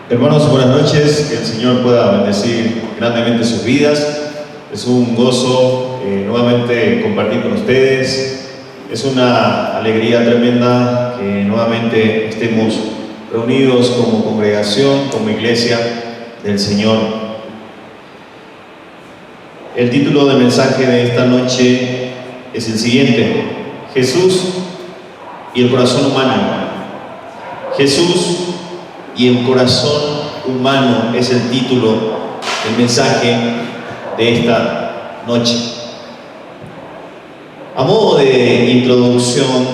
Hermanos, buenas noches, que el Señor pueda bendecir grandemente sus vidas. Es un gozo nuevamente compartir con ustedes. Es una alegría tremenda que nuevamente estemos reunidos como congregación, como iglesia del Señor. El título del mensaje de esta noche es el siguiente: Jesús y el corazón humano. Jesús y el corazón humano es el título del mensaje de esta noche. A modo de introducción,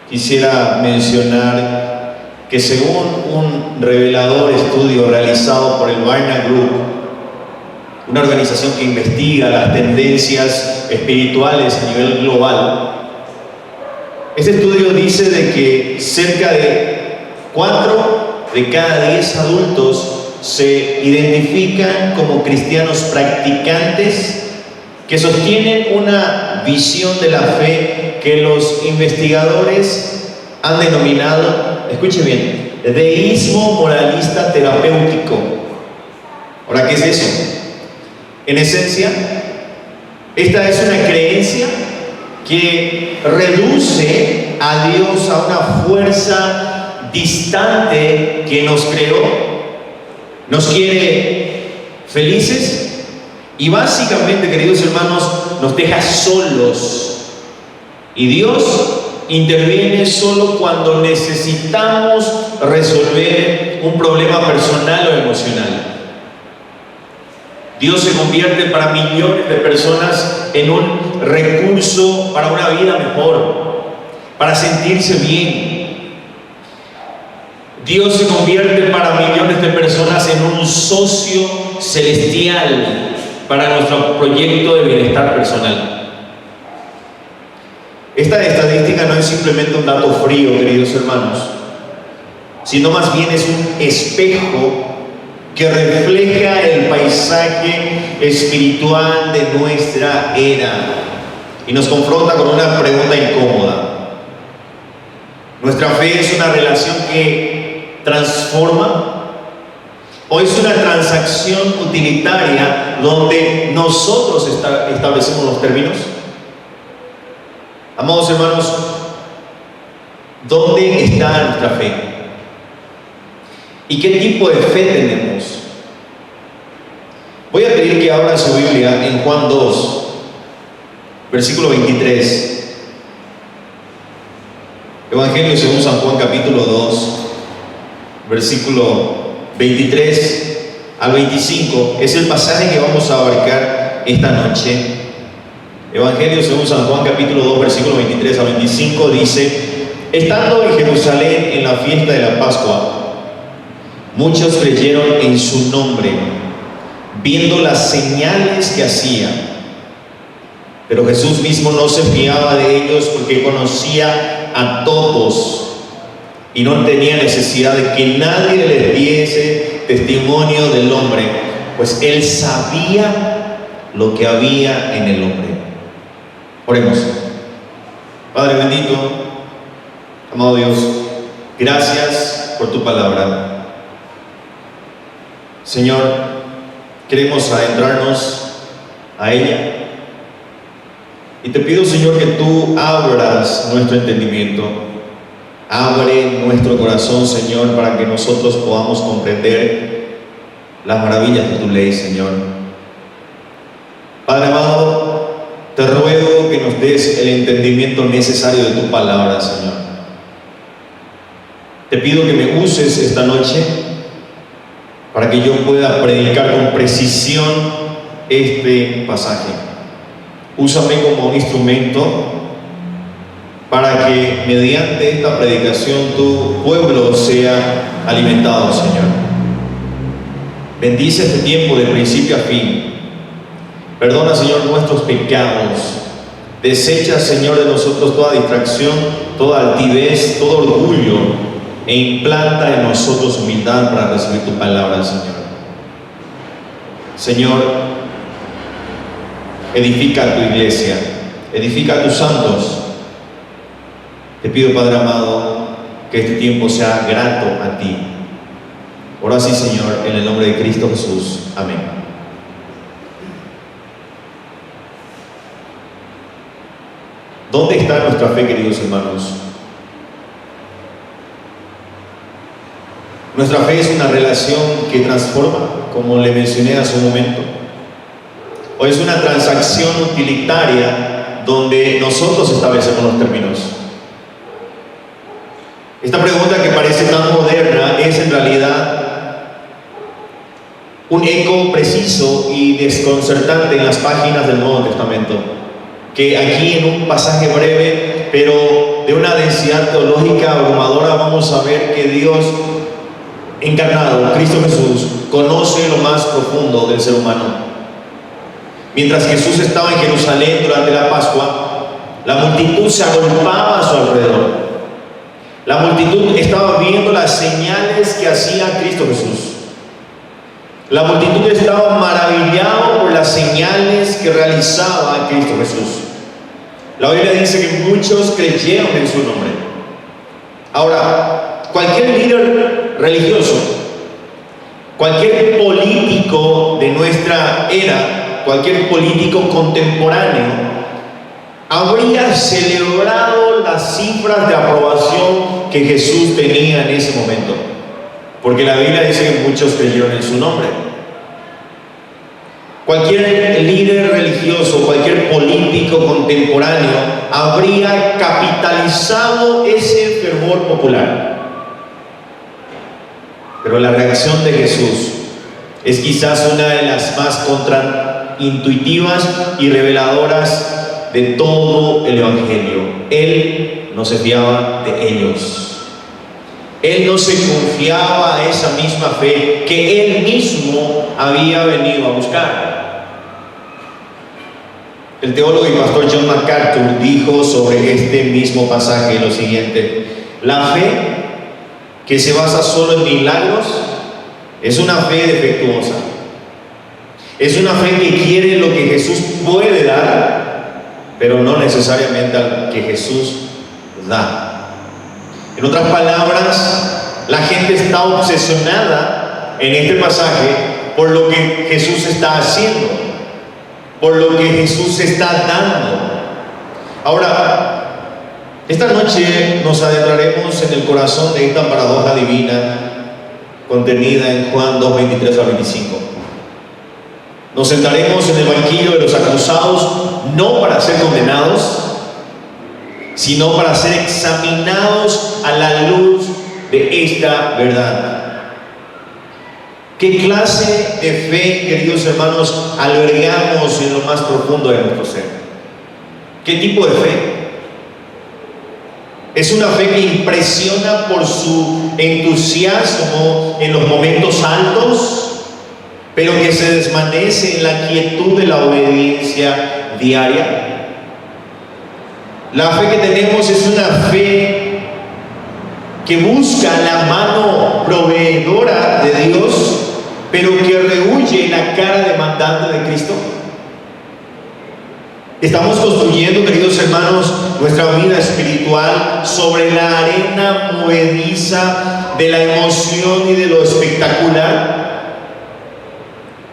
quisiera mencionar que según un revelador estudio realizado por el Barna Group, una organización que investiga las tendencias espirituales a nivel global, este estudio dice de que cerca de 4 de cada 10 adultos se identifican como cristianos practicantes que sostienen una visión de la fe que los investigadores han denominado, escuche bien, deísmo moralista terapéutico. Ahora, ¿qué es eso? En esencia, esta es una creencia que reduce a Dios a una fuerza distante que nos creó, nos quiere felices y básicamente, queridos hermanos, nos deja solos. Y Dios interviene solo cuando necesitamos resolver un problema personal o emocional. Dios se convierte para millones de personas en un recurso para una vida mejor, para sentirse bien. Dios se convierte para millones de personas en un socio celestial para nuestro proyecto de bienestar personal. Esta estadística no es simplemente un dato frío, queridos hermanos, sino más bien es un espejo que refleja el paisaje espiritual de nuestra era y nos confronta con una pregunta incómoda. ¿Nuestra fe es una relación que transforma o es una transacción utilitaria donde nosotros establecemos los términos? Amados hermanos, ¿dónde está nuestra fe? ¿Y qué tipo de fe tenemos? Voy a pedir que abran su Biblia en Juan 2, versículo 23. Evangelio según San Juan, capítulo 2, versículo 23 al 25. Es el pasaje que vamos a abarcar esta noche. Evangelio según San Juan, capítulo 2, versículo 23 al 25 dice: estando en Jerusalén en la fiesta de la Pascua, muchos creyeron en su nombre, viendo las señales que hacía. Pero Jesús mismo no se fiaba de ellos porque conocía a todos y no tenía necesidad de que nadie les diese testimonio del hombre, pues él sabía lo que había en el hombre. Oremos. Padre bendito, amado Dios, gracias por tu palabra. Señor, queremos adentrarnos a ella y te pido, Señor, que tú abras nuestro entendimiento, abre nuestro corazón, Señor, para que nosotros podamos comprender las maravillas de tu ley, Señor. Padre amado, te ruego que nos des el entendimiento necesario de tu palabra, Señor. Te pido que me uses esta noche para que yo pueda predicar con precisión este pasaje. Úsame como un instrumento para que mediante esta predicación tu pueblo sea alimentado, Señor. Bendice este tiempo de principio a fin. Perdona, Señor, nuestros pecados. Desecha, Señor, de nosotros toda distracción, toda altivez, todo orgullo, e implanta en nosotros humildad para recibir tu palabra, Señor. Señor, edifica a tu iglesia, edifica a tus santos. Te pido, Padre amado, que este tiempo sea grato a ti. Oro así, Señor, en el nombre de Cristo Jesús. Amén. ¿Dónde está nuestra fe, queridos hermanos? Nuestra fe es una relación que transforma, como le mencioné hace un momento. O es una transacción utilitaria donde nosotros establecemos los términos. Esta pregunta, que parece tan moderna, es en realidad un eco preciso y desconcertante en las páginas del Nuevo Testamento, que aquí en un pasaje breve, pero de una densidad teológica abrumadora, vamos a ver que Dios encarnado, Cristo Jesús, conoce lo más profundo del ser humano. Mientras Jesús estaba en Jerusalén durante la Pascua, la multitud se agolpaba a su alrededor. La multitud estaba viendo las señales que hacía Cristo Jesús. La multitud estaba maravillada por las señales que realizaba Cristo Jesús. La Biblia dice que muchos creyeron en su nombre. Ahora, cualquier líder religioso, cualquier político de nuestra era, cualquier político contemporáneo, habría celebrado las cifras de aprobación que Jesús tenía en ese momento, porque la Biblia dice que muchos creyeron en su nombre. Cualquier líder religioso, cualquier político contemporáneo habría capitalizado ese fervor popular. Pero la reacción de Jesús es quizás una de las más contraintuitivas y reveladoras de todo el Evangelio. Él no se fiaba de ellos. Él no se confiaba a esa misma fe que Él mismo había venido a buscar. El teólogo y pastor John MacArthur dijo sobre este mismo pasaje lo siguiente: la fe que se basa solo en milagros es una fe defectuosa. Es una fe que quiere lo que Jesús puede dar, pero no necesariamente al que Jesús da. En otras palabras, la gente está obsesionada en este pasaje por lo que Jesús está haciendo, por lo que Jesús está dando. Ahora, esta noche nos adentraremos en el corazón de esta paradoja divina contenida en Juan 2, 23 al 25. Nos sentaremos en el banquillo de los acusados, no para ser condenados, sino para ser examinados a la luz de esta verdad. ¿Qué clase de fe, queridos hermanos, albergamos en lo más profundo de nuestro ser? ¿Qué tipo de fe? Es una fe que impresiona por su entusiasmo en los momentos altos, pero que se desvanece en la quietud de la obediencia diaria. La fe que tenemos es una fe que busca la mano proveedora de Dios, pero que rehúye la cara demandante de Cristo. Estamos construyendo, queridos hermanos, nuestra vida espiritual sobre la arena movediza de la emoción y de lo espectacular.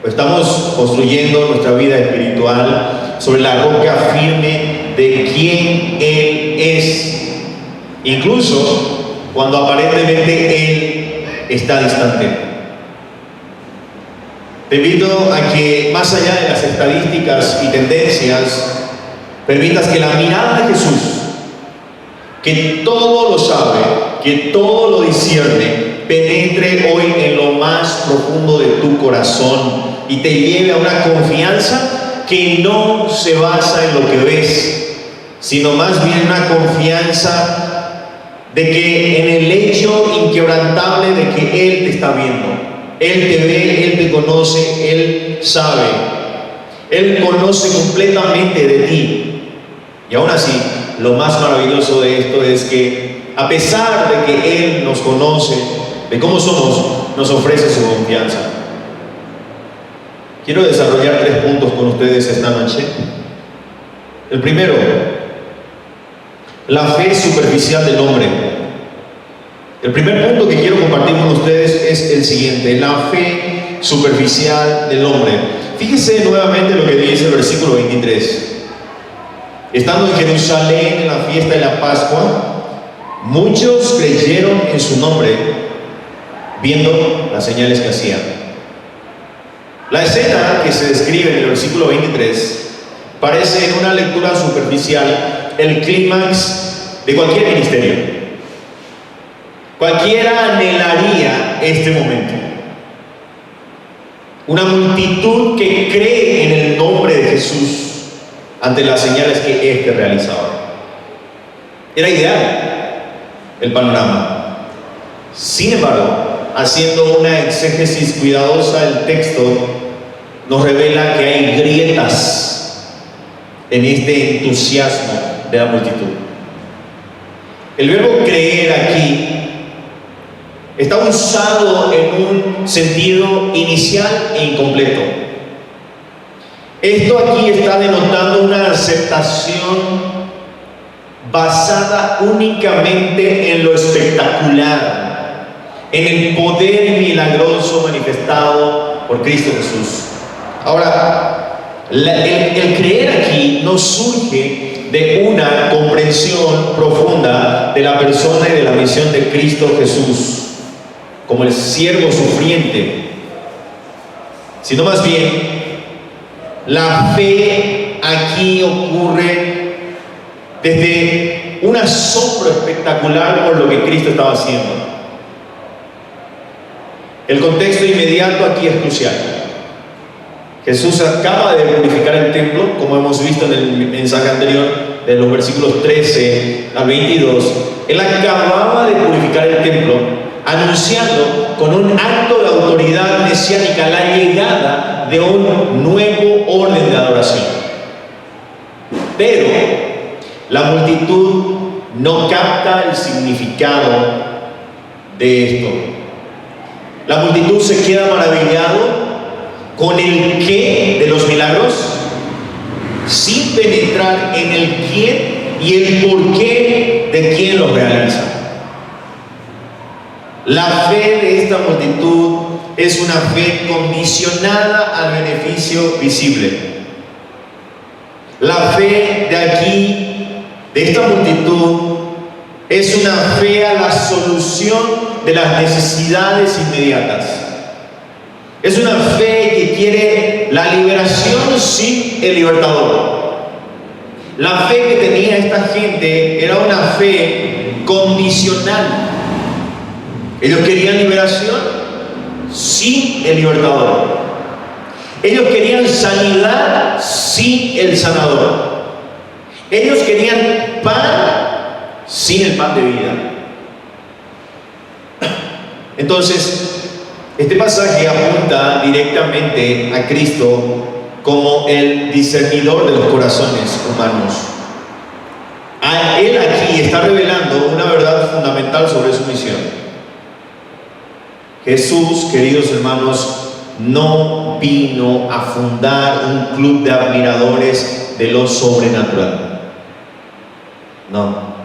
Estamos construyendo nuestra vida espiritual sobre la roca firme de quién Él es, incluso cuando aparentemente Él está distante. Te invito a que, más allá de las estadísticas y tendencias, permitas que la mirada de Jesús, que todo lo sabe, que todo lo discierne, penetre hoy en lo más profundo de tu corazón y te lleve a una confianza que no se basa en lo que ves, sino más bien una confianza de que en el hecho inquebrantable de que Él te está viendo. Él te ve, Él te conoce, Él sabe. Él conoce completamente de ti. Y aún así, lo más maravilloso de esto es que, a pesar de que Él nos conoce, de cómo somos, nos ofrece su confianza. Quiero desarrollar 3 puntos con ustedes esta noche. El primero, la fe superficial del hombre. El primer punto que quiero compartir con ustedes es el siguiente. siguiente: la fe superficial del hombre. Fíjese nuevamente lo que dice el versículo 23. Estando en Jerusalén en la fiesta de la Pascua, muchos creyeron en su nombre, viendo las señales que hacían. La escena que se describe en el versículo 23 parece, en una lectura superficial, el clímax de cualquier ministerio. Cualquiera anhelaría este momento. Una multitud que cree en el nombre de Jesús ante las señales que éste realizaba. Era ideal el panorama. Sin embargo, haciendo una exégesis cuidadosa del texto, nos revela que hay grietas en este entusiasmo de la multitud. El verbo creer aquí está usado en un sentido inicial e incompleto. Esto aquí está denotando una aceptación basada únicamente en lo espectacular, en el poder milagroso manifestado por Cristo Jesús. Ahora, el creer aquí no surge de una comprensión profunda de la persona y de la misión de Cristo Jesús como el siervo sufriente, sino más bien la fe aquí ocurre desde un asombro espectacular por lo que Cristo estaba haciendo. El contexto inmediato aquí es crucial. Jesús acaba de purificar el templo, como hemos visto en el mensaje anterior, de los versículos 13 al 22. Él acababa de purificar el templo, anunciando con un acto de autoridad mesiánica la llegada de un nuevo orden de adoración. Pero la multitud no capta el significado de esto. La multitud se queda maravillado con el qué de los milagros, sin penetrar en el quién y el porqué de quién los realiza. La fe de esta multitud es una fe condicionada al beneficio visible. La fe de aquí, de esta multitud, es una fe a la solución de las necesidades inmediatas. Es una fe que quiere la liberación sin el libertador. La fe que tenía esta gente era una fe condicional. Ellos querían liberación sin el libertador. Ellos querían sanidad sin el sanador. Ellos querían pan sin el pan de vida. Entonces, este pasaje apunta directamente a Cristo como el discernidor de los corazones humanos. Él aquí está revelando una verdad fundamental sobre su misión. Jesús, queridos hermanos, no vino a fundar un club de admiradores de lo sobrenatural. No.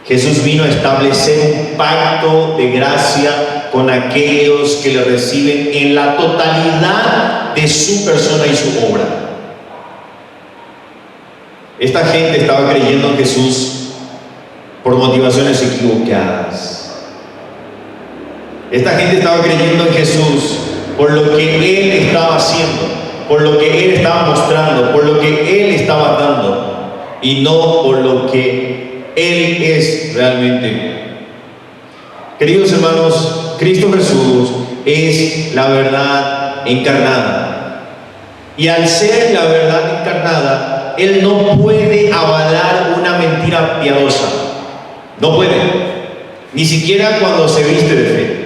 Jesús vino a establecer un pacto de gracia con aquellos que le reciben en la totalidad de su persona y su obra. Esta gente estaba creyendo en Jesús por motivaciones equivocadas. Esta gente estaba creyendo en Jesús por lo que Él estaba haciendo, por lo que Él estaba mostrando, por lo que Él estaba dando, y no por lo que Él es realmente. Queridos hermanos, Cristo Jesús es la verdad encarnada. Y al ser la verdad encarnada, Él no puede avalar una mentira piadosa. No puede. Ni siquiera cuando se viste de fe.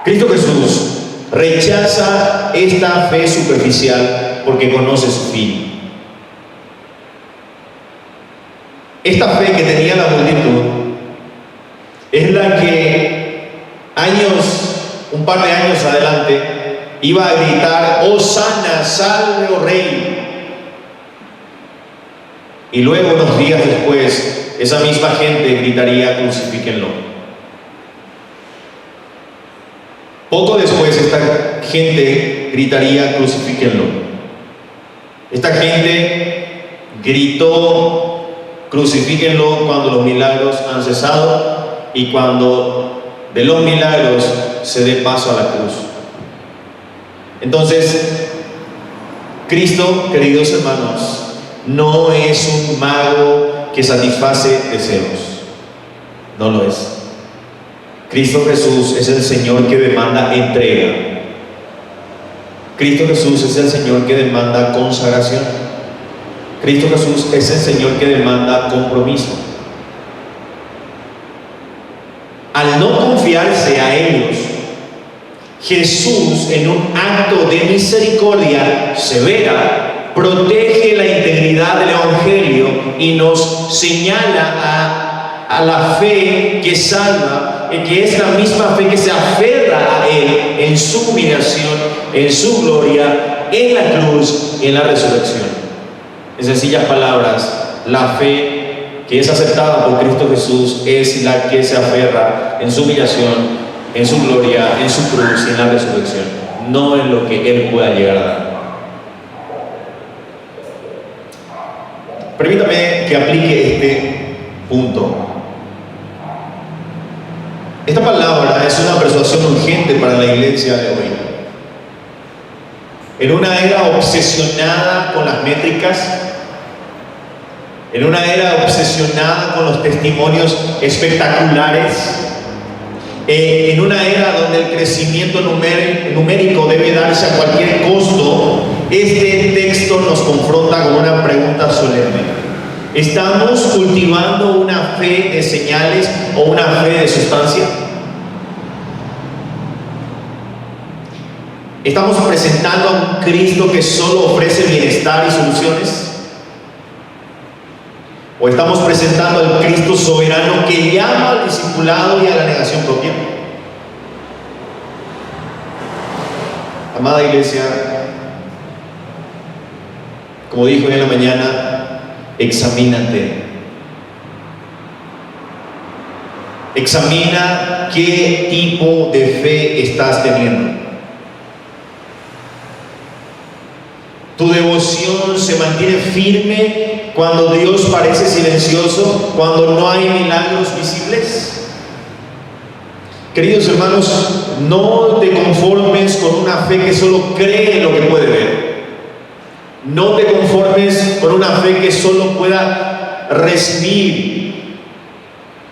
Cristo Jesús rechaza esta fe superficial porque conoce su fin. Esta fe que tenía la multitud es la que un par de años adelante, iba a gritar: Hosana, salve, oh Rey. Y luego, unos días después, esa misma gente gritaría: crucifíquenlo. Poco después esta gente gritaría: crucifíquenlo. Esta gente gritó: crucifíquenlo, cuando los milagros han cesado y cuando de los milagros se dé paso a la cruz. Entonces, Cristo, queridos hermanos, no es un mago que satisface deseos. No lo es. Cristo Jesús es el Señor que demanda entrega. Cristo Jesús es el Señor que demanda consagración. Cristo Jesús es el Señor que demanda compromiso. Al no confiarse a ellos, Jesús, en un acto de misericordia severa, protege la integridad del Evangelio y nos señala a la fe que salva, que es la misma fe que se aferra a Él en su humillación, en su gloria, en la cruz y en la resurrección. En sencillas palabras, la fe que es aceptada por Cristo Jesús es la que se aferra en su humillación, en su gloria, en su cruz y en la resurrección, no en lo que Él pueda llegar a dar. Permítame que aplique este punto. Esta palabra es una persuasión urgente para la iglesia de hoy. En una era obsesionada con las métricas, en una era obsesionada con los testimonios espectaculares, en una era donde el crecimiento numérico debe darse a cualquier costo, este texto nos confronta con una pregunta solemne. ¿Estamos cultivando una fe de señales o una fe de sustancia? ¿Estamos presentando a un Cristo que solo ofrece bienestar y soluciones? ¿O estamos presentando al Cristo soberano que llama al discipulado y a la negación propia? Amada iglesia, como dijo hoy en la mañana, examínate. Examina qué tipo de fe estás teniendo. Tu devoción se mantiene firme cuando Dios parece silencioso, cuando no hay milagros visibles. Queridos hermanos, no te conformes con una fe que solo cree en lo que puede ver. No te conformes con una fe que solo pueda recibir.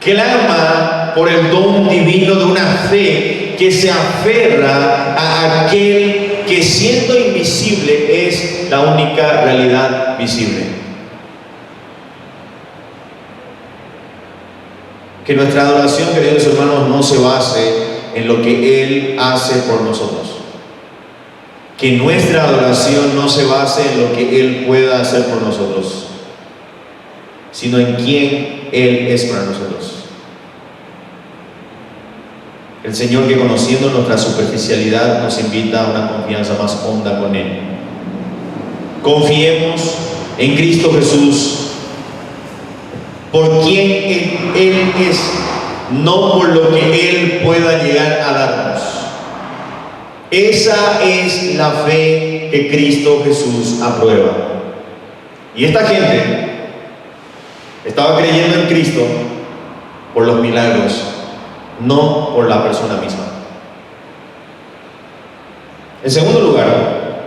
Clama por el don divino de una fe que se aferra a aquel que, siendo invisible, es la única realidad visible. Que nuestra adoración, queridos hermanos, no se base en lo que Él hace por nosotros. Que nuestra adoración no se base en lo que Él pueda hacer por nosotros, sino en quién Él es para nosotros. El Señor, que conociendo nuestra superficialidad nos invita a una confianza más honda con Él. Confiemos en Cristo Jesús, por quien Él es, no por lo que Él pueda llegar a darnos. Esa es la fe que Cristo Jesús aprueba. Y esta gente estaba creyendo en Cristo por los milagros, no por la persona misma. En segundo lugar,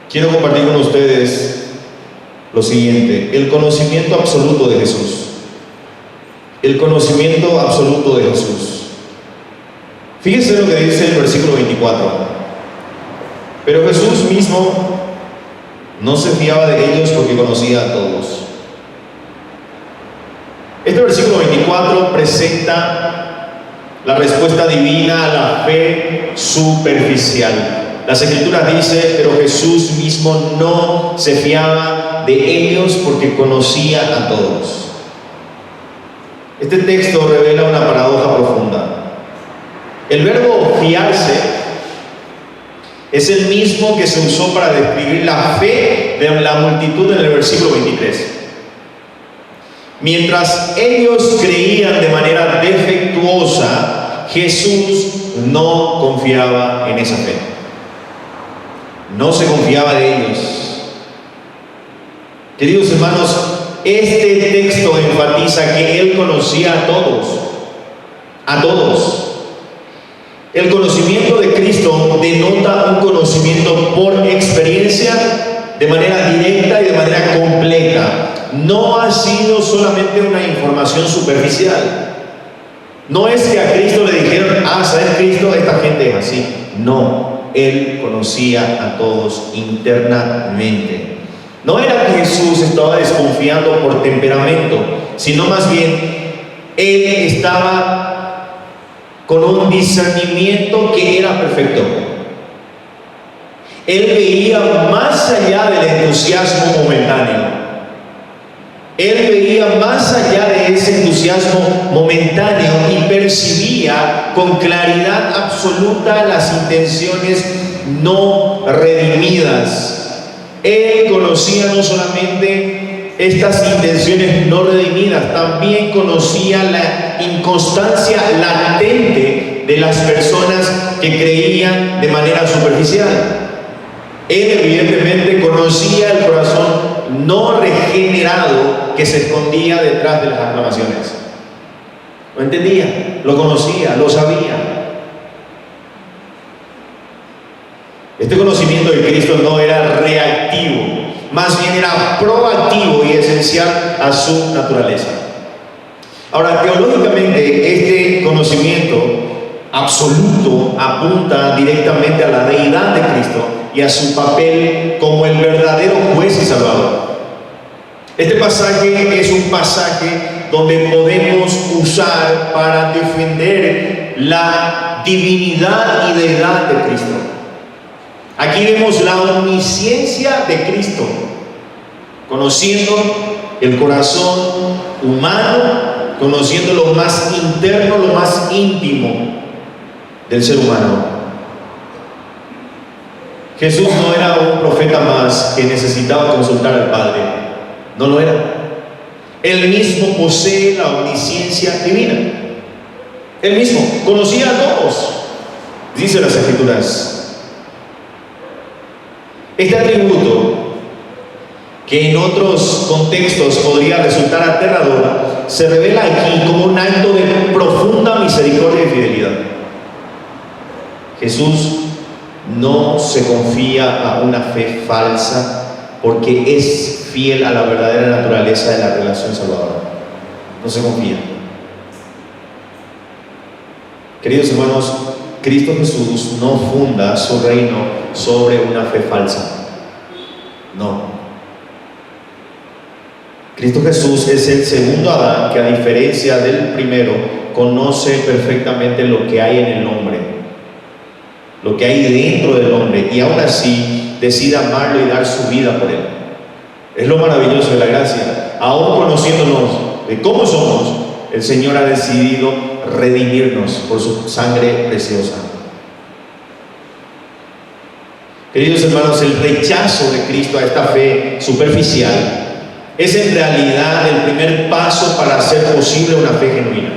quiero compartir con ustedes lo siguiente: el conocimiento absoluto de Jesús. El conocimiento absoluto de Jesús. Fíjense lo que dice el versículo 24. Pero Jesús mismo no se fiaba de ellos porque conocía a todos. Este versículo 24 presenta la respuesta divina a la fe superficial. Las Escrituras dicen: pero Jesús mismo no se fiaba de ellos porque conocía a todos. Este texto revela una paradoja profunda. El verbo fiarse es el mismo que se usó para describir la fe de la multitud en el versículo 23. Mientras ellos creían de manera defectuosa, Jesús no confiaba en esa fe. No se confiaba de ellos. Queridos hermanos, este texto enfatiza que Él conocía a todos. A todos. El conocimiento de Cristo denota un conocimiento por experiencia, de manera directa y de manera completa. No ha sido solamente una información superficial. No es que a Cristo le dijeron, ¿sabes Cristo? Esta gente es así. No, Él conocía a todos internamente. No era que Jesús estaba desconfiando por temperamento, sino más bien, Él estaba con un discernimiento que era perfecto. Él veía más allá del entusiasmo momentáneo. Él veía más allá de ese entusiasmo momentáneo y percibía con claridad absoluta las intenciones no redimidas. Él conocía no solamente estas intenciones no redimidas, también conocía la inconstancia latente de las personas que creían de manera superficial. Él evidentemente conocía el corazón no regenerado que se escondía detrás de las aclamaciones. Lo entendía, lo conocía, lo sabía. Este conocimiento de Cristo no era reactivo, más bien era proactivo y esencial a su naturaleza. Ahora, teológicamente, este conocimiento absoluto apunta directamente a la deidad de Cristo y a su papel como el verdadero juez y salvador. Este pasaje es un pasaje donde podemos usar para defender la divinidad y deidad de Cristo. Aquí vemos la omnisciencia de Cristo, conociendo el corazón humano, conociendo lo más interno, lo más íntimo del ser humano. Jesús no era un profeta más que necesitaba consultar al Padre. No lo era. Él mismo posee la omnisciencia divina. Él mismo conocía a todos, dice las Escrituras. Este atributo, que en otros contextos podría resultar aterrador, se revela aquí como un acto de profunda misericordia y fidelidad. Jesús no se confía a una fe falsa porque es fiel a la verdadera naturaleza de la relación salvadora. No se confía. Queridos hermanos, Cristo Jesús no funda su reino sobre una fe falsa. No. Cristo Jesús es el segundo Adán que, a diferencia del primero, conoce perfectamente lo que hay en el hombre, lo que hay dentro del hombre, y aún así decide amarlo y dar su vida por él. Es lo maravilloso de la gracia. Aún conociéndonos de cómo somos, el Señor ha decidido redimirnos por su sangre preciosa. Queridos hermanos, el rechazo de Cristo a esta fe superficial es en realidad el primer paso para hacer posible una fe genuina.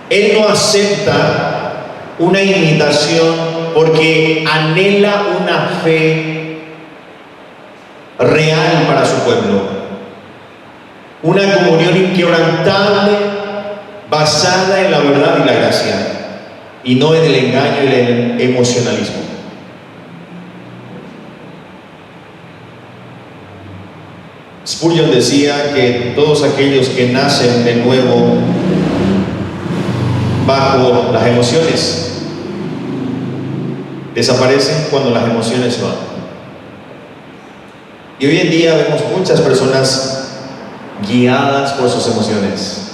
Él no acepta una imitación porque anhela una fe real para su pueblo, una comunión inquebrantable basada en la verdad y la gracia, y no en el engaño y el emocionalismo. Spurgeon decía que todos aquellos que nacen de nuevo bajo las emociones desaparecen cuando las emociones se van. Y hoy en día vemos muchas personas guiadas por sus emociones,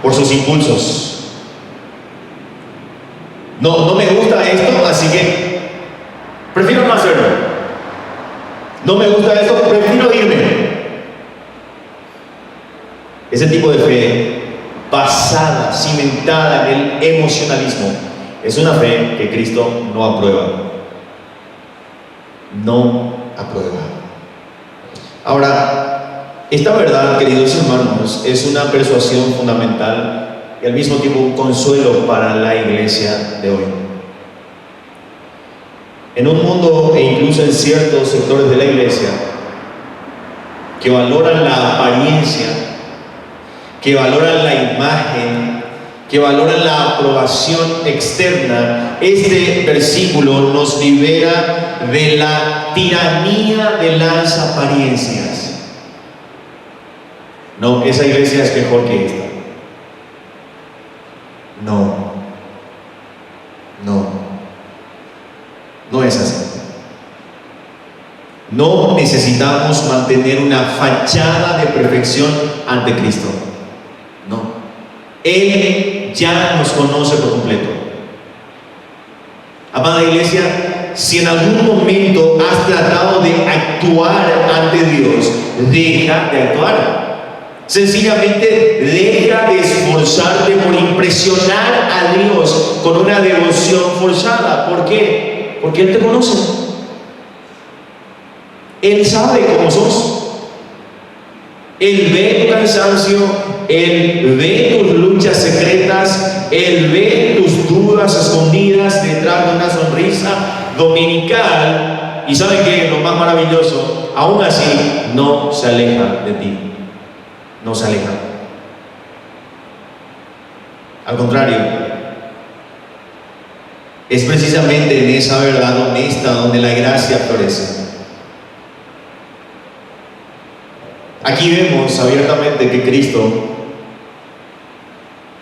por sus impulsos. No me gusta esto, así que prefiero no hacerlo. No me gusta esto, prefiero irme. Ese tipo de fe basada, cimentada en el emocionalismo, es una fe que Cristo no aprueba. No aprueba. Ahora, Esta verdad, queridos hermanos, es una persuasión fundamental y al mismo tiempo un consuelo para la iglesia de hoy. En un mundo e incluso en ciertos sectores de la iglesia que valoran la apariencia, que valoran la imagen, que valoran la aprobación externa, este versículo nos libera de la tiranía de las apariencias. No, esa iglesia es mejor que esta. No es así. No necesitamos mantener una fachada de perfección ante Cristo. No. Él ya nos conoce por completo. Amada iglesia, si en algún momento has tratado de actuar ante Dios, deja de actuar. Sencillamente deja de esforzarte por impresionar a Dios con una devoción forzada. ¿Por qué? Porque Él te conoce. Él sabe cómo sos. Él ve tu cansancio, Él ve tus luchas secretas, Él ve tus dudas escondidas detrás de una sonrisa dominical. Y ¿saben qué? Lo más maravilloso, aún así no se aleja de ti. No se aleja. Al contrario, es precisamente en esa verdad honesta donde la gracia florece. Aquí vemos abiertamente que Cristo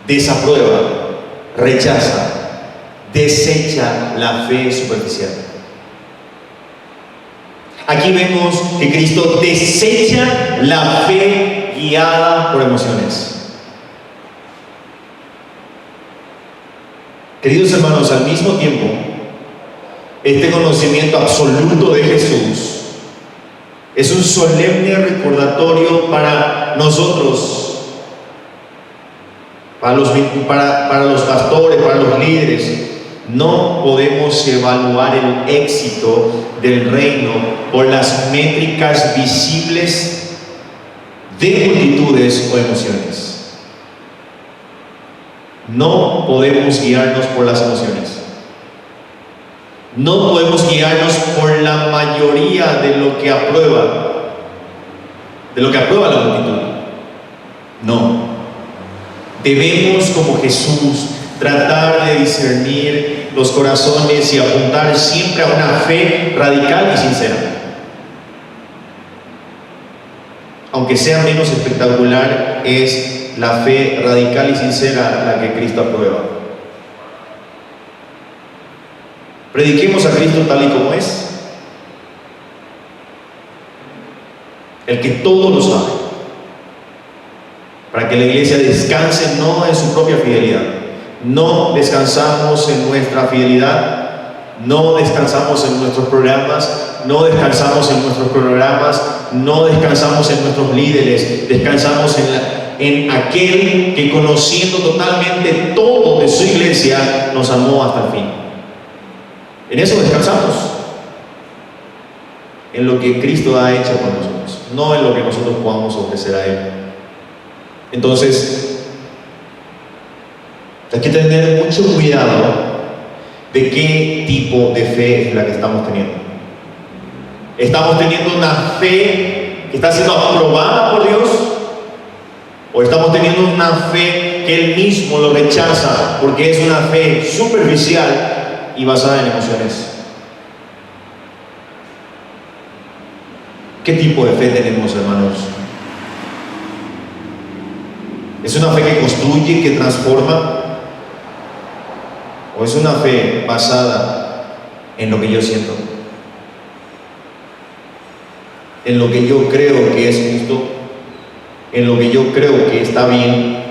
desaprueba, rechaza, desecha la fe superficial. Aquí vemos que Cristo desecha la fe guiada por emociones. Queridos hermanos, al mismo tiempo, este conocimiento absoluto de Jesús es un solemne recordatorio para nosotros, para los pastores, para los líderes. No podemos evaluar el éxito del reino por las métricas visibles de multitudes o emociones. No podemos guiarnos por las emociones. No podemos guiarnos por la mayoría de lo que aprueba la multitud. No. Debemos, como Jesús, tratar de discernir los corazones y apuntar siempre a una fe radical y sincera. Aunque sea menos espectacular, es la fe radical y sincera la que Cristo aprueba. Prediquemos a Cristo tal y como es, el que todo lo sabe, para que la iglesia descanse no en su propia fidelidad. No descansamos en nuestra fidelidad, no descansamos en nuestros programas, no descansamos en nuestros programas, no descansamos en nuestros líderes, descansamos en aquel que, conociendo totalmente todo de su iglesia, nos amó hasta el fin. En eso descansamos, en lo que Cristo ha hecho con nosotros, no en lo que nosotros podamos ofrecer a Él. Entonces, hay que tener mucho cuidado de qué tipo de fe es la que estamos teniendo. ¿Estamos teniendo una fe que está siendo aprobada por Dios? ¿O estamos teniendo una fe que Él mismo lo rechaza porque es una fe superficial y basada en emociones? ¿Qué tipo de fe tenemos, hermanos? ¿Es una fe que construye, que transforma? ¿O es una fe basada en lo que yo siento? En lo que yo creo que es justo, en lo que yo creo que está bien.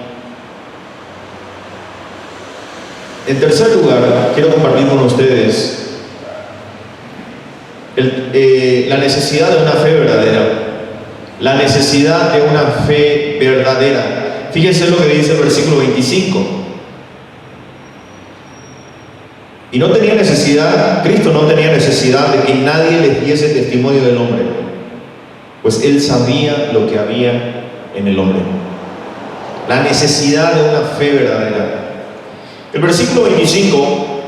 En tercer lugar, quiero compartir con ustedes la necesidad de una fe verdadera. La necesidad de una fe verdadera. Fíjense lo que dice el versículo 25. Y no tenía necesidad, Cristo no tenía necesidad de que nadie les diese testimonio del hombre. pues Él sabía lo que había en el hombre, la necesidad de una fe verdadera. El versículo 25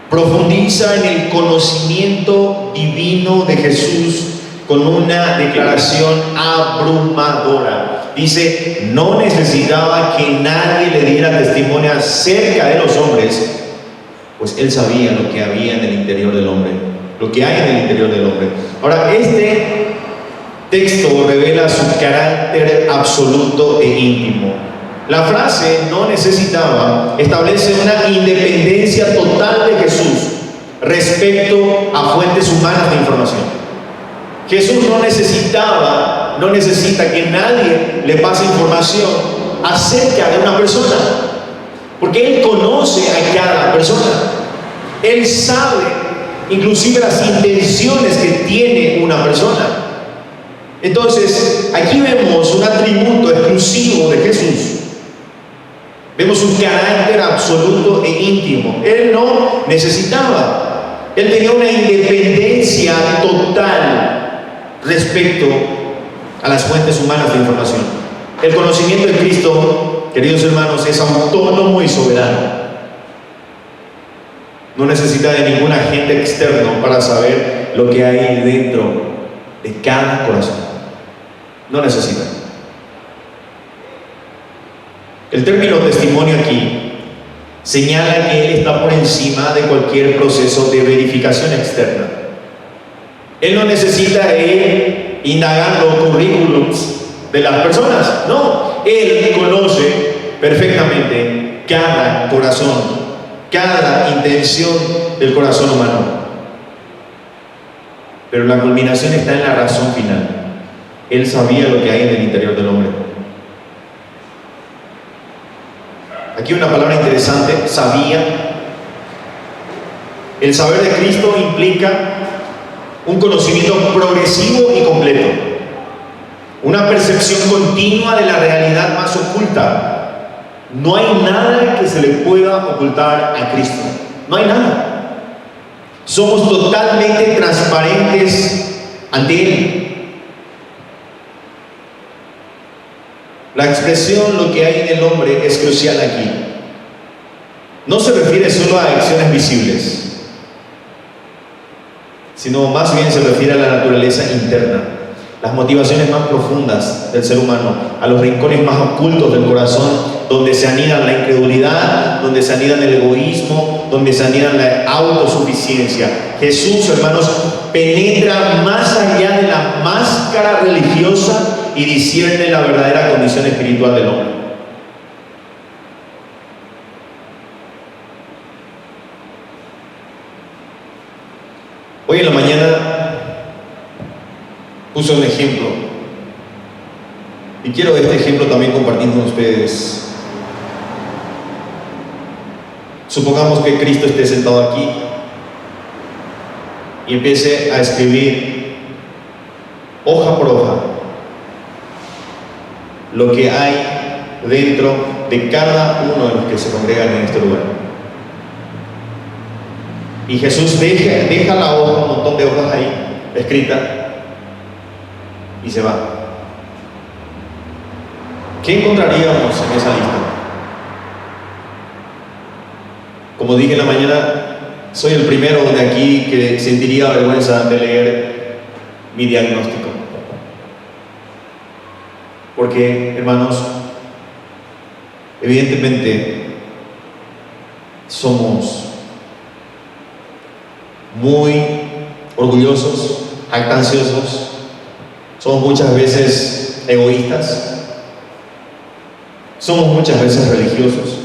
profundiza en el conocimiento divino de Jesús con una declaración abrumadora. Dice, no necesitaba que nadie le diera testimonio acerca de los hombres, pues Él sabía lo que había en el interior del hombre, lo que hay en el interior del hombre. Ahora, este texto revela su carácter absoluto e íntimo. La frase no necesitaba establece una independencia total de Jesús respecto a fuentes humanas de información. Jesús no necesita que nadie le pase información acerca de una persona, porque Él conoce a cada persona. Él sabe inclusive las intenciones que tiene una persona. Entonces, aquí vemos un atributo exclusivo de Jesús. Vemos un carácter absoluto e íntimo. Él no necesitaba. Él tenía una independencia total respecto a las fuentes humanas de información. El conocimiento de Cristo, queridos hermanos, es autónomo y soberano. No necesita de ningún agente externo para saber lo que hay dentro de cada corazón. No necesita. El término testimonio aquí señala que Él está por encima de cualquier proceso de verificación externa. Él no necesita ir indagando currículums de las personas. No, Él conoce perfectamente cada corazón, cada intención del corazón humano. Pero la culminación está en la razón final. Él sabía lo que hay en el interior del hombre. Aquí una palabra interesante, sabía. El saber de Cristo implica un conocimiento progresivo y completo, una percepción continua de la realidad más oculta. No hay nada que se le pueda ocultar a Cristo. No hay nada. Somos totalmente transparentes ante Él. La expresión lo que hay en el hombre es crucial aquí. No se refiere solo a acciones visibles, sino más bien se refiere a la naturaleza interna, las motivaciones más profundas del ser humano, a los rincones más ocultos del corazón, donde se anidan la incredulidad, donde se anidan el egoísmo, donde se anidan la autosuficiencia. Jesús, hermanos, penetra más allá de la máscara religiosa y discierne la verdadera condición espiritual del hombre. Hoy en la mañana puse un ejemplo y quiero este ejemplo también compartir con ustedes. Supongamos que Cristo esté sentado aquí y empiece a escribir hoja por hoja lo que hay dentro de cada uno de los que se congregan en este lugar. Y Jesús deja la hoja, un montón de hojas ahí, escritas, y se va. ¿Qué encontraríamos en esa lista? Como dije en la mañana, soy el primero de aquí que sentiría vergüenza de leer mi diagnóstico. Porque, hermanos, evidentemente somos muy orgullosos, jactanciosos, somos muchas veces egoístas, somos muchas veces religiosos.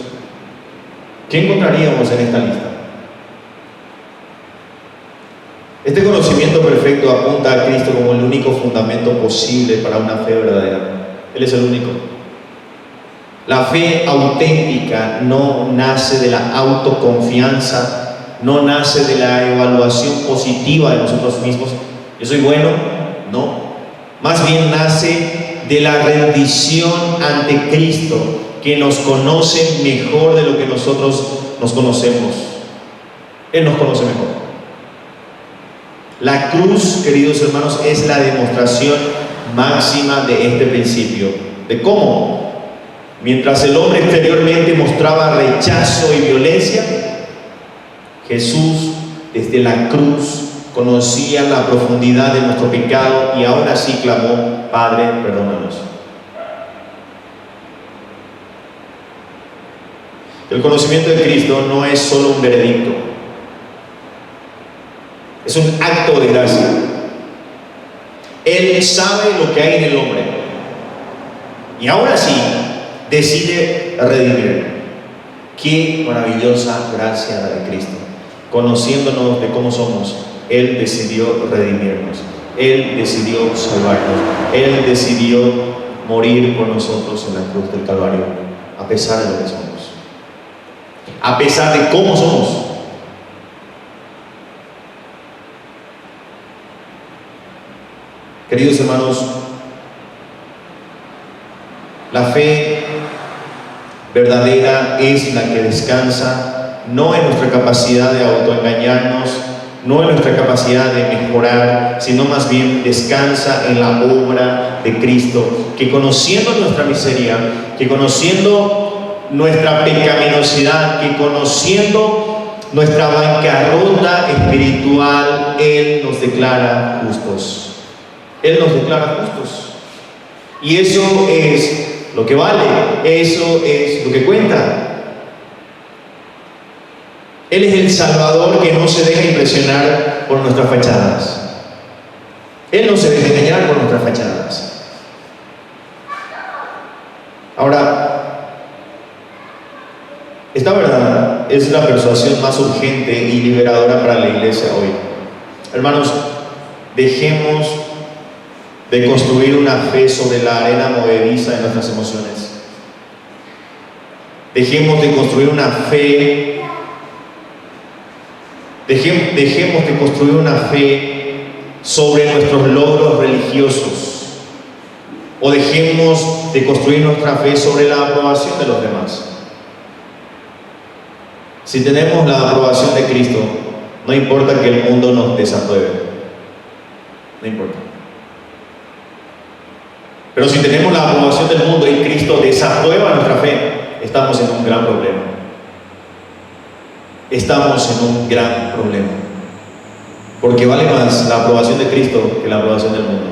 ¿Qué encontraríamos en esta lista? Este conocimiento perfecto apunta a Cristo como el único fundamento posible para una fe verdadera. Él es el único. La fe auténtica no nace de la autoconfianza, no nace de la evaluación positiva de nosotros mismos. Yo soy bueno, no. Más bien nace de la rendición ante Cristo, que nos conoce mejor de lo que nosotros nos conocemos. Él nos conoce mejor. La cruz, queridos hermanos, es la demostración máxima de este principio. ¿De cómo? Mientras el hombre exteriormente mostraba rechazo y violencia, Jesús desde la cruz conocía la profundidad de nuestro pecado y aún así clamó: Padre, perdónanos. El conocimiento de Cristo no es solo un veredicto, es un acto de gracia. Él sabe lo que hay en el hombre y ahora sí decide redimir. Qué maravillosa gracia la de Cristo. Conociéndonos de cómo somos, Él decidió redimirnos, Él decidió salvarnos, Él decidió morir por nosotros en la cruz del Calvario, a pesar de lo que somos, a pesar de cómo somos. Queridos hermanos, la fe verdadera es la que descansa no en nuestra capacidad de autoengañarnos, no en nuestra capacidad de mejorar, sino más bien descansa en la obra de Cristo, que conociendo nuestra miseria, que conociendo nuestra pecaminosidad, que conociendo nuestra bancarrota espiritual, Él nos declara justos. Él nos declara justos. Y eso es lo que vale, eso es lo que cuenta. Él es el Salvador que no se deja impresionar por nuestras fachadas. Él no se deja engañar por nuestras fachadas. Ahora, esta verdad es la persuasión más urgente y liberadora para la iglesia hoy. Hermanos, dejemos de construir una fe sobre la arena movediza de nuestras emociones. Dejemos de construir una fe, dejemos de construir una fe sobre nuestros logros religiosos, o dejemos de construir nuestra fe sobre la aprobación de los demás. Si tenemos la aprobación de Cristo, no importa que el mundo nos desapruebe, no importa. Pero si tenemos la aprobación del mundo y Cristo desaprueba nuestra fe, estamos en un gran problema. Estamos en un gran problema. Porque vale más la aprobación de Cristo que la aprobación del mundo.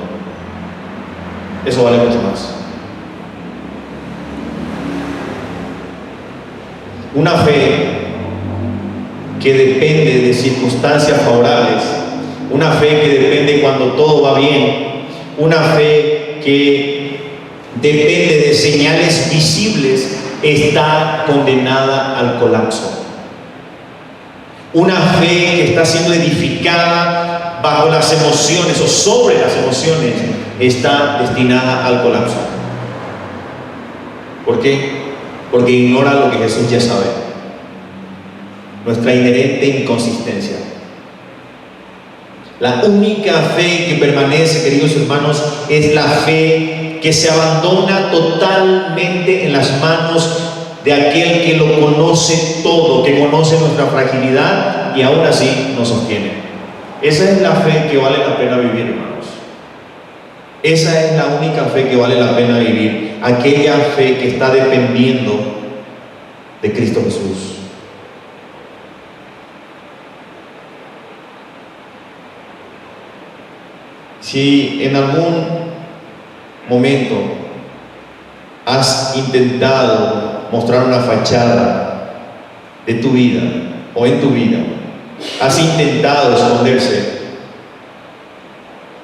Eso vale mucho más. Una fe que depende de circunstancias favorables, una fe que depende cuando todo va bien, una fe que depende de señales visibles, está condenada al colapso. Una fe que está siendo edificada bajo las emociones o sobre las emociones está destinada al colapso. ¿Por qué? Porque ignora lo que Jesús ya sabe. Nuestra inherente inconsistencia. La única fe que permanece, queridos hermanos, es la fe que se abandona totalmente en las manos de aquel que lo conoce todo, que conoce nuestra fragilidad y aún así nos sostiene. Esa es la fe que vale la pena vivir, hermanos. Esa es la única fe que vale la pena vivir, aquella fe que está dependiendo de Cristo Jesús. Si en algún momento has intentado mostrar una fachada de tu vida o en tu vida, has intentado esconderse,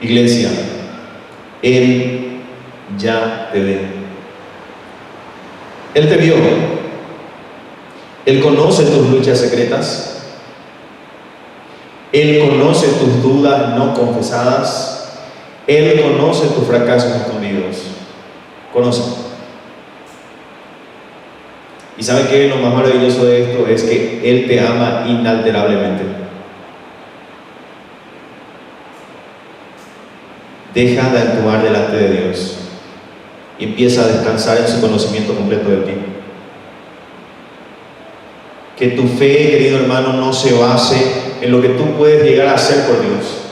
iglesia, Él ya te ve. Él te vio. Él conoce tus luchas secretas. Él conoce tus dudas no confesadas. Él conoce tus fracasos escondidos. Conoce. ¿Y sabe qué? Lo más maravilloso de esto es que Él te ama inalterablemente. Deja de actuar delante de Dios y empieza a descansar en su conocimiento completo de ti. Que tu fe, querido hermano, no se base en lo que tú puedes llegar a hacer por Dios.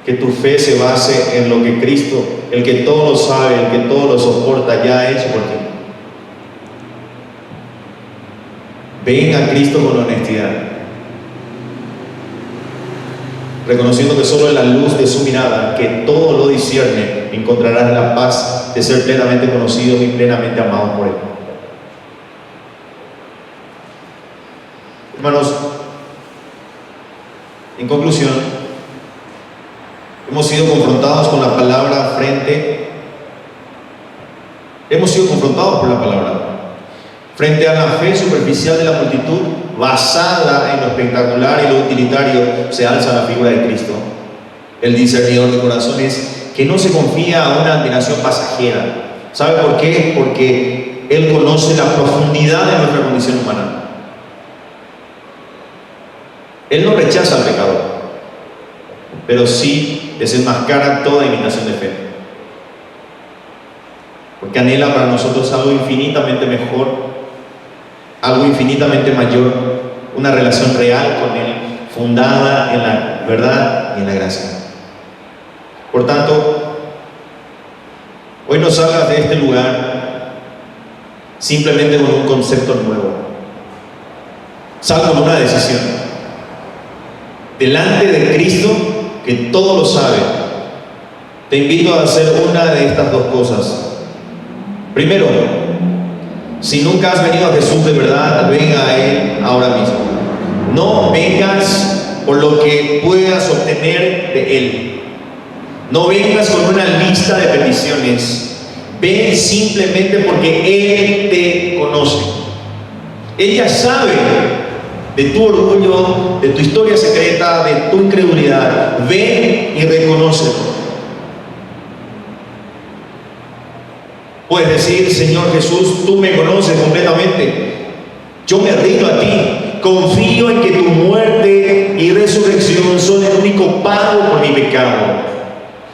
que tu fe se base en lo que Cristo, el que todo lo sabe, el que todo lo soporta, ya ha hecho por ti. Ven a Cristo con honestidad, reconociendo que solo en la luz de su mirada, que todo lo discierne, encontrarás la paz de ser plenamente conocidos y plenamente amados por Él. Hermanos, en conclusión, hemos sido confrontados con la palabra hemos sido confrontados por la palabra frente a la fe superficial de la multitud, basada en lo espectacular y lo utilitario. Se alza la figura de Cristo, el discernidor de corazones, que no se confía a una admiración pasajera. ¿Sabe por qué? Porque Él conoce la profundidad de nuestra condición humana. Él no rechaza al pecado, pero sí desenmascara toda imitación de fe, porque anhela para nosotros algo infinitamente mejor, algo infinitamente mayor, una relación real con Él, fundada en la verdad y en la gracia. Por tanto, hoy no salgas de este lugar simplemente con un concepto nuevo. Sal con una decisión. Delante de Cristo, que todo lo sabe, te invito a hacer una de estas dos cosas. Primero, si nunca has venido a Jesús de verdad, venga a Él ahora mismo. No vengas por lo que puedas obtener de Él. No vengas con una lista de peticiones. Ven simplemente porque Él te conoce. Ella sabe de tu orgullo, de tu historia secreta, de tu incredulidad. Ven y reconócelo. Puedes decir: Señor Jesús, tú me conoces completamente. Yo me rindo a ti. Confío en que tu muerte y resurrección son el único pago por mi pecado.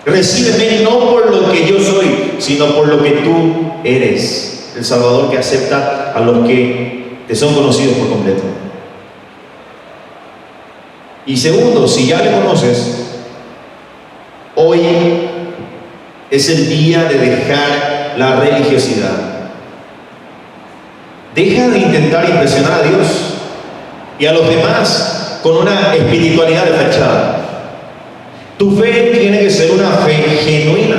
Recíbeme no por lo que yo soy, sino por lo que tú eres, el Salvador que acepta a los que te son conocidos por completo. Y segundo, si ya le conoces, hoy es el día de dejar la religiosidad. Deja de intentar impresionar a Dios y a los demás con una espiritualidad de fachada. Tu fe tiene que ser una fe genuina.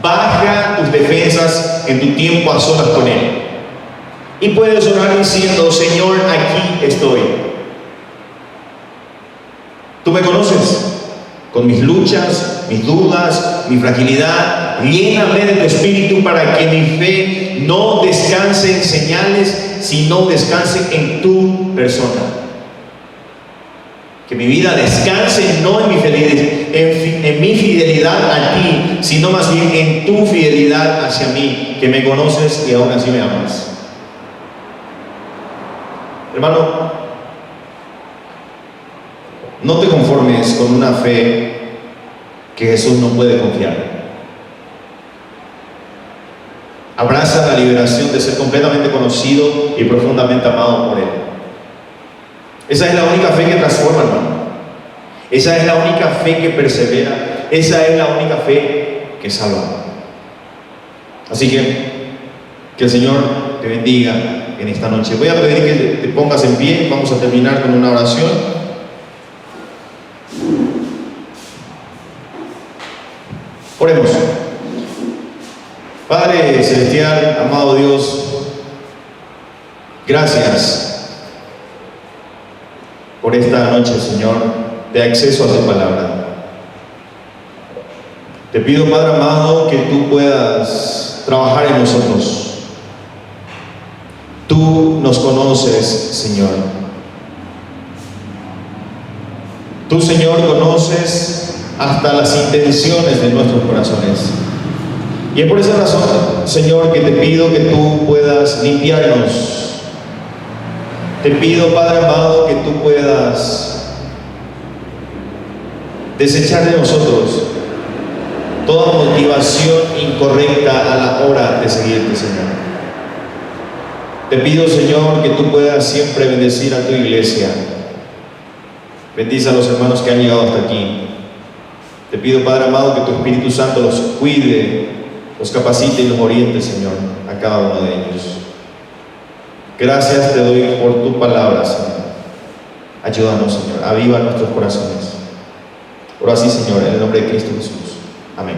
Baja tus defensas en tu tiempo a solas con Él. Y puedes orar diciendo: Señor, aquí estoy. Tú me conoces con mis luchas, mis dudas, mi fragilidad. Lléname de tu espíritu para que mi fe no descanse en señales, sino descanse en tu persona. Que mi vida descanse no en mi fidelidad a ti, sino más bien en tu fidelidad hacia mí, que me conoces y aún así me amas. Hermano, no te conformes con una fe que Jesús no puede confiar. Abraza la liberación de ser completamente conocido y profundamente amado por Él. Esa es la única fe que transforma, hermano. Esa es la única fe que persevera. Esa es la única fe que salva. Así que el Señor te bendiga en esta noche. Voy a pedir que te pongas en pie. Vamos a terminar con una oración. Oremos. Padre celestial, amado Dios, gracias por esta noche, Señor, de acceso a tu palabra. Te pido, Padre amado, que tú puedas trabajar en nosotros. Tú nos conoces, Señor. Tú, Señor, conoces hasta las intenciones de nuestros corazones. Y es por esa razón, Señor, que te pido que tú puedas limpiarnos. Te pido, Padre amado, que tú puedas desechar de nosotros toda motivación incorrecta a la hora de seguirte, Señor. Te pido, Señor, que tú puedas siempre bendecir a tu iglesia. Bendice a los hermanos que han llegado hasta aquí. Te pido, Padre amado, que tu Espíritu Santo los cuide, los capacite y los oriente, Señor, a cada uno de ellos. Gracias te doy por tu palabra, Señor. Ayúdanos, Señor, aviva nuestros corazones. Oro así, Señor, en el nombre de Cristo Jesús. Amén.